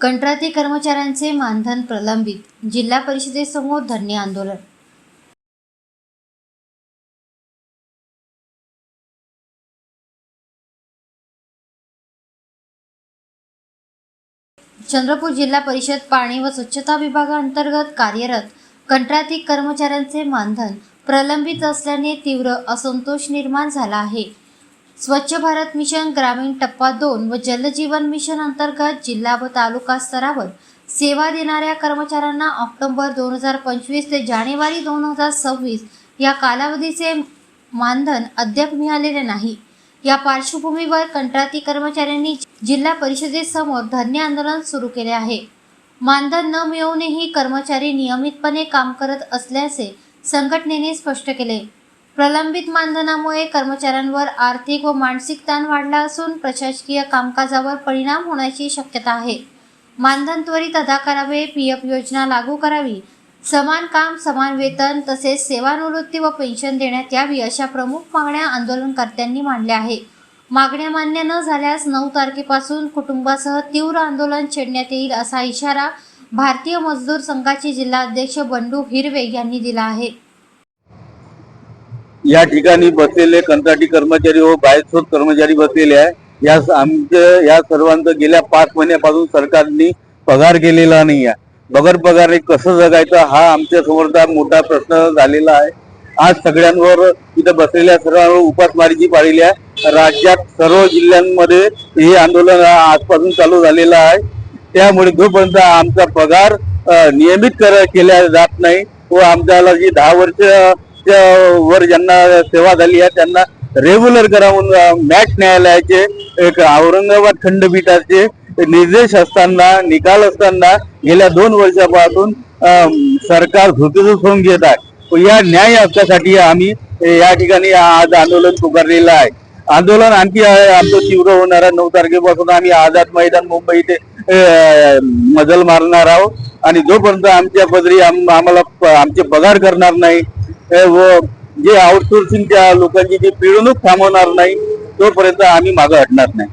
कंत्राटी कर्मचाऱ्यांचे मानधन प्रलंबित, जिल्हा परिषदेसमोर धरणे आंदोलन। चंद्रपूर जिल्हा परिषद पाणी व स्वच्छता विभागाअंतर्गत कार्यरत कंत्राटी कर्मचाऱ्यांचे मानधन प्रलंबित असल्याने तीव्र असंतोष निर्माण झाला आहे। स्वच्छ भारत मिशन ग्रामीण टप्पा 2 व जल जीवन मिशन अंतर्गत जिल्हा व तालुका स्तरावर सेवा देणाऱ्या कर्मचाऱ्यांना ऑक्टोबर 2025 ते जानेवारी 2026 या कालावधीचे मानधन अद्याप मिळालेले नाही। या पार्श्वभूमीवर कंत्राटी कर्मचाऱ्यांनी जिल्हा परिषदेसमोर धरणे आंदोलन सुरू केले आहे। मानधन न मिळवूनही कर्मचारी नियमितपणे काम करत असल्याचे संघटनेने स्पष्ट केले। प्रलंबित मानधनामुळे कर्मचाऱ्यांवर आर्थिक व मानसिक ताण वाढला असून प्रशासकीय कामकाजावर परिणाम होण्याची शक्यता आहे। मानधन त्वरित अदा करावे, पीएफ योजना लागू करावी, समान काम समान वेतन तसेच सेवानिवृत्ती व पेन्शन देण्यात यावी अशा प्रमुख मागण्या आंदोलनकर्त्यांनी मांडल्या आहे। मागण्या मान्य न झाल्यास 9 तारखेपासून कुटुंबासह तीव्र आंदोलन छेडण्यात येईल असा इशारा भारतीय मजदूर संघाचे जिल्हा अध्यक्ष बंडू हिरवे यांनी दिला आहे। या ठिकाणी बसलेले कंत्राटी कर्मचारी व बाहेरचोट कर्मचारी बसलेले आहे। या सर्वांचं गेल्या 5 महिन्यापासून सरकारने पगार केलेला नाही आहे। बगर पगारे कसं जगायचं हा आमच्या समोरचा मोठा प्रश्न झालेला आहे। आज सगळ्यांवर इथं बसलेल्या सर्वांवर उपासमारीची पाळली आहे। राज्यात सर्व जिल्ह्यांमध्ये हे आंदोलन आजपासून चालू झालेलं आहे। त्यामुळे जोपर्यंत आमचा पगार नियमित केला जात नाही व आमच्याला जी 10 वर्ष वर ज्यांना सेवा झाली आहे त्यांना रेग्युलर करावून मॅच न्यायालयाचे एक औरंगाबाद खंडपीठाचे निर्देश असताना निकाल असताना गेल्या 2 वर्षापासून सरकार झोकेचं सोंग घेत आहे। या न्याय हक्कासाठी आम्ही या ठिकाणी आज आंदोलन पुकारलेलं आहे। आंदोलन आणखी आमचं तीव्र होणार आहे। 9 तारखेपासून आम्ही आझाद मैदान मुंबई इथे मजल मारणार आहोत आणि जोपर्यंत आमच्या पदरी आम्हाला आमचे पगार करणार नाही व जे आउटसोर्सिंगच्या लोकांची जी पिळवणूक थांबवणार नाही तोपर्यंत आम्ही मागे हटणार नाही।